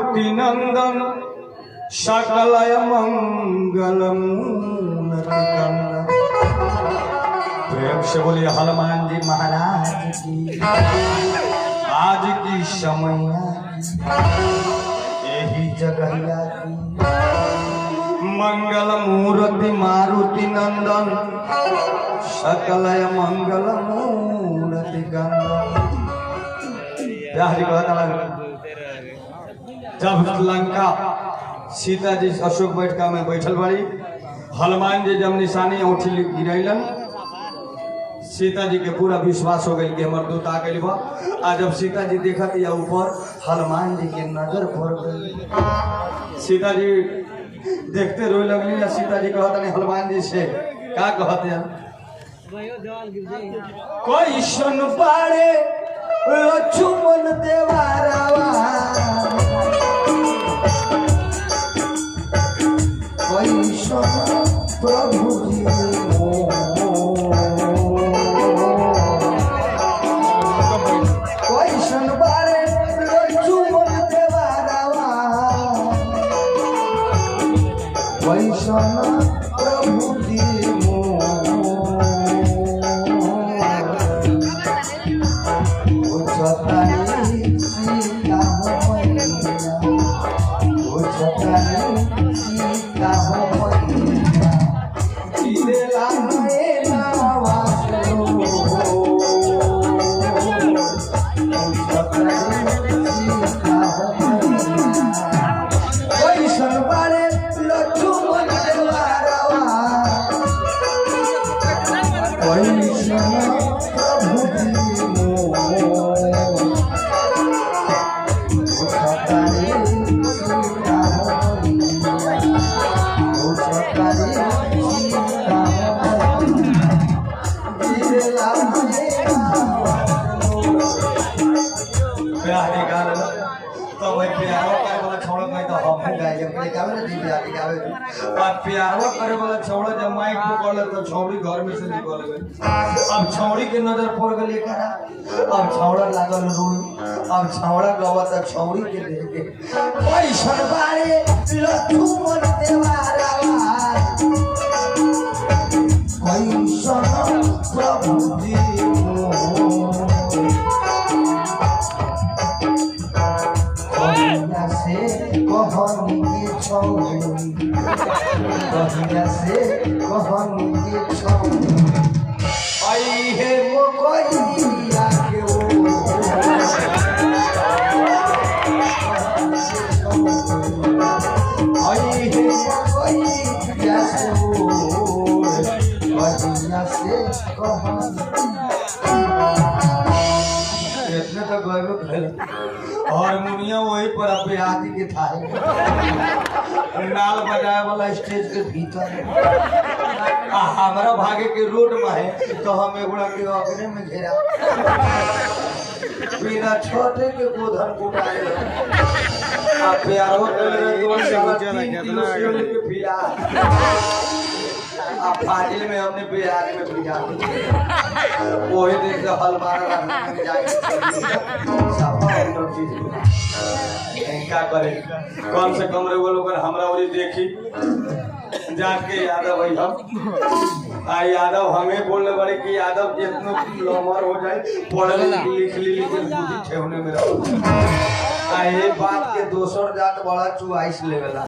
मारुति नंदन सकलय मंगल मूर्ति प्रेम से बोलिए हनुमान जी महाराज की आज की समैया यही जगहिया की मंगल मूर्ति मारुति नंदन सकलय मंगल मूर्ति जब लंका सीता जी अशोक बैठका में बैठल बड़ी हनुमान जी जब निशानी औठी गिरैलन सीता जी के पूरा विश्वास हो गई कि हमार दूत आ गई बा। आज जब सीता जी देखा या ऊपर हनुमान जी के नजर पड़ गई सीता जी देखते रोए लगली या सीता जी कहते नहीं हनुमान जी से क्या कहते हैं कोई सुन पाड़े लक्ष्मण देवारावा कोई सुन प्रभु जी प्रभु जी प्यारवा करे वाला छौड़ा जब माइक पकड़ तो छौड़ी घर में से निकल गई। अब छौड़ी के नजर पड़ गई करा अब छौड़ा लागल रोई अब छौड़ा गवा तक छौड़ी के देख के कोई सरबारे लक्ष्मण देवारावा कोई सोना प्रभु जी से कहानी के छौड़ी कहिया से कहानी के छौड़ी आई हे मोकइया के ओ आई हे मोकइया से ओ कहिया से कहानी इतने तक गए खेल हारमोनियम वही पर अभ्यासी के था नाल बजाए वाला स्टेज के भीतर हमारा भागे के रोड में है तो हम एगोड़ा के अगने में घेरा बिना छोटे के गोधन कुटाए प्यारो के पिया फाजिल में हमने बिहार में पिया वही देख से हल मारा क्या करे कम से कम रे वो लोग हमरा ओरी देखी जान के यादव भाई हम यादव हमें बोलने बड़े कि यादव जितना लमर हो जाए पढ़ लिख ली लेकिन बुद्धि ठेवने में रहो ये बात के दोसर जात बड़ा चुआइस लेवेला।